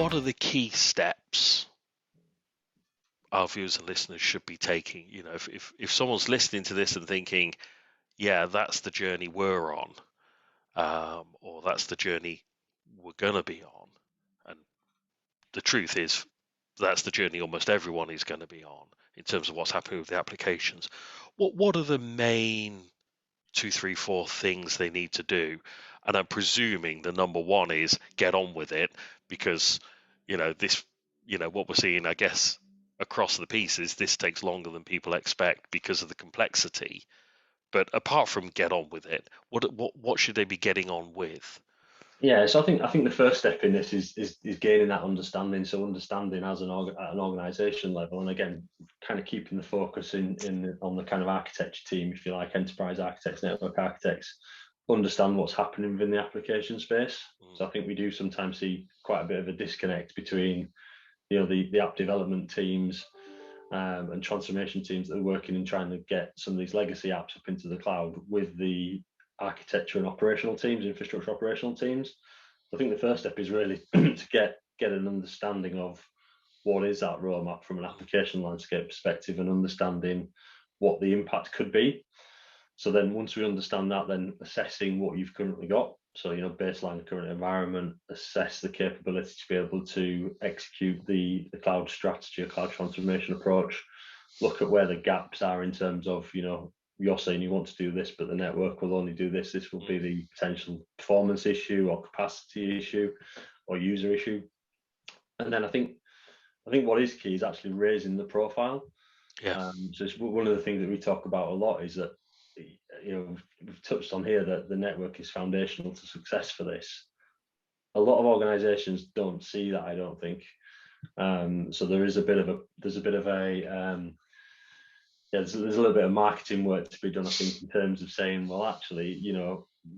what are the key steps our viewers and listeners should be taking? You know, if someone's listening to this and thinking, yeah, that's the journey we're on, or that's the journey we're gonna be on, and the truth is that's the journey almost everyone is going to be on in terms of what's happening with the applications. What are the main 2, 3, 4 things they need to do? And I'm presuming the number one is get on with it, because what we're seeing, I guess, across the pieces, this takes longer than people expect because of the complexity. But apart from get on with it, what should they be getting on with? Yeah, so I think the first step in this is gaining that understanding. So understanding at an organisation level, and again, kind of keeping the focus on the kind of architecture team, if you like, enterprise architects, network architects, understand what's happening within the application space. So I think we do sometimes see quite a bit of a disconnect between, the app development teams and transformation teams that are working and trying to get some of these legacy apps up into the cloud with the architecture and operational teams, infrastructure operational teams. I think the first step is really to get an understanding of what is that roadmap from an application landscape perspective, and understanding what the impact could be. So then once we understand that, then assessing what you've currently got. So, baseline the current environment, assess the capability to be able to execute the cloud strategy, a cloud transformation approach, look at where the gaps are in terms of, you're saying you want to do this, but the network will only do this. This will be the potential performance issue or capacity issue or user issue. And then I think what is key is actually raising the profile. Yeah. So it's one of the things that we talk about a lot is that, we've touched on here that the network is foundational to success for this. A lot of organizations don't see that, I don't think. So there's a little bit of marketing work to be done, I think, in terms of saying, well, actually,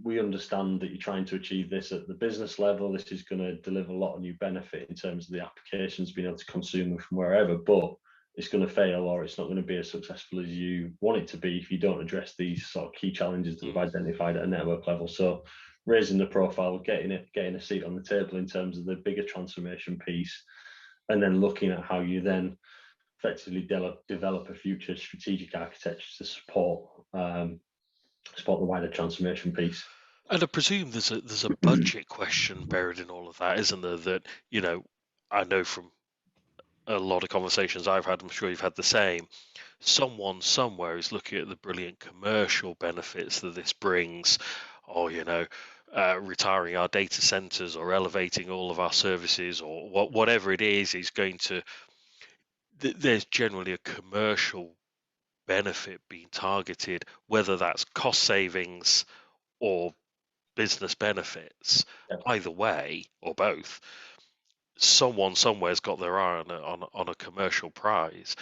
we understand that you're trying to achieve this at the business level. This is going to deliver a lot of new benefit in terms of the applications being able to consume them from wherever, but it's going to fail, or it's not going to be as successful as you want it to be if you don't address these sort of key challenges that we've identified at a network level. So raising the profile, getting a seat on the table in terms of the bigger transformation piece, and then looking at how you then effectively develop a future strategic architecture to support the wider transformation piece. And I presume there's a budget question buried in all of that, isn't there? That, I know from a lot of conversations I've had, I'm sure you've had the same. Someone somewhere is looking at the brilliant commercial benefits that this brings, or retiring our data centers or elevating all of our services, or whatever it is going to. There's generally a commercial benefit being targeted, whether that's cost savings or business benefits. Either way, or both, someone somewhere's got their eye on a commercial prize.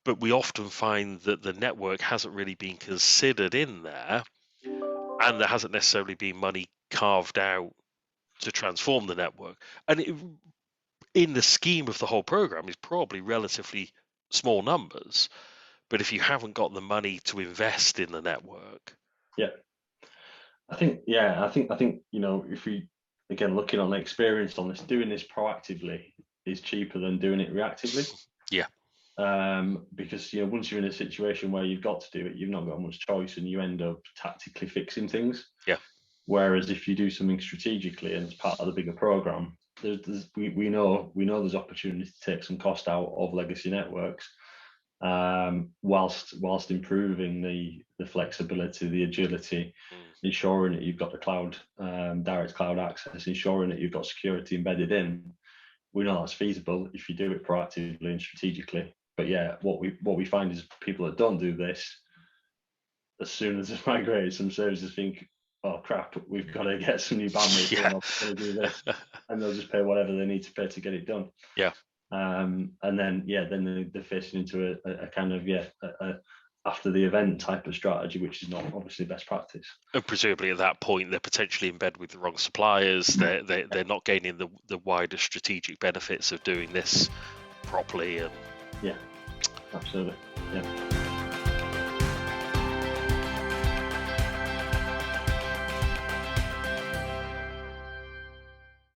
But we often find that the network hasn't really been considered in there, and there hasn't necessarily been money carved out to transform the network. And in the scheme of the whole program, is probably relatively small numbers. But if you haven't got the money to invest in the network, I think if we, again, looking on the experience on this, doing this proactively is cheaper than doing it reactively. Yeah. Because once you're in a situation where you've got to do it, you've not got much choice, and you end up tactically fixing things. Yeah. Whereas if you do something strategically and it's part of the bigger program, we know there's opportunity to take some cost out of legacy networks, whilst improving the flexibility, the agility, ensuring that you've got the cloud, direct cloud access, ensuring that you've got security embedded in. We know that's feasible if you do it proactively and strategically. But yeah, what we find is people that don't do this, as soon as they've migrated some services, think, oh crap, we've got to get some new bandwidth. Yeah. We're going to do this, and they'll just pay whatever they need to pay to get it done. Yeah. And then they're facing into a kind of after the event type of strategy, which is not obviously best practice. And presumably at that point, they're potentially in bed with the wrong suppliers. They're not gaining the wider strategic benefits of doing this properly. And yeah, absolutely. Yeah.